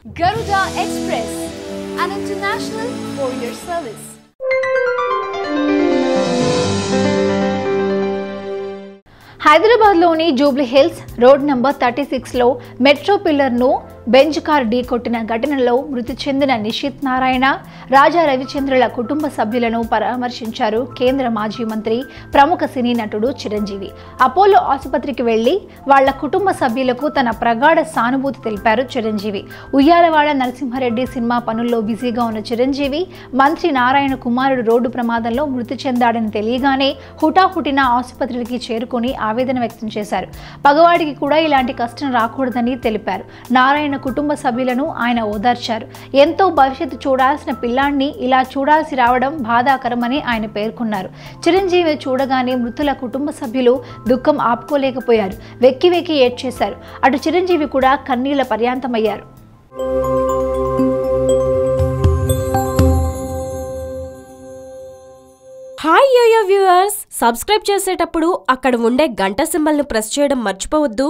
Garuda Express, an international courier service. హైదరాబాద్లోని Jubilee Hills road number 36లో metro పిల్లర్ను బెంజ్ కార్ ఢీకొట్టిన ఘటనలో మృతి చెందిన నిషిత్ నారాయణ, రాజా రవిచంద్రుల కుటుంబ సభ్యులను పరామర్శించారు కేంద్ర మాజీ మంత్రి, ప్రముఖ సినీ నటుడు చిరంజీవి. అపోలో ఆసుపత్రికి వెళ్లి వాళ్ల కుటుంబ సభ్యులకు తన ప్రగాఢ సానుభూతి తెలిపారు చిరంజీవి. ఉయ్యాలవాడ నరసింహారెడ్డి సినిమా పనుల్లో బిజీగా ఉన్న చిరంజీవి, మంత్రి నారాయణ కుమారుడు రోడ్డు ప్రమాదంలో మృతి చెందాడని తెలియగానే హుటాహుటిన ఆసుపత్రికి చేరుకుని ఆవేదన వ్యక్తం చేశారు. పగవాడికి కూడా ఇలాంటి కష్టం రాకూడదని తెలిపారు. నారాయణ కుటుంబ సభ్యులను ఆయన ఓదార్చారు. ఎంతో భవిష్యత్తు చూడాల్సిన పిల్లాన్ని ఇలా చూడాల్సి రావడం బాధాకరమని ఆయన పేర్కొన్నారు. చిరంజీవి చూడగానే మృతుల కుటుంబ సభ్యులు దుఃఖం ఆపుకోలేకపోయారు. వెక్కి వెక్కి ఏడ్చేశారు. అటు చిరంజీవి కూడా కన్నీళ్ల పర్యాంతమయ్యారు. హాయ్ యోయో వ్యూవర్స్, సబ్స్క్రైబ్ చేసేటప్పుడు అక్కడ ఉండే గంట సింబల్ను ప్రెస్ చేయడం మర్చిపోవద్దు.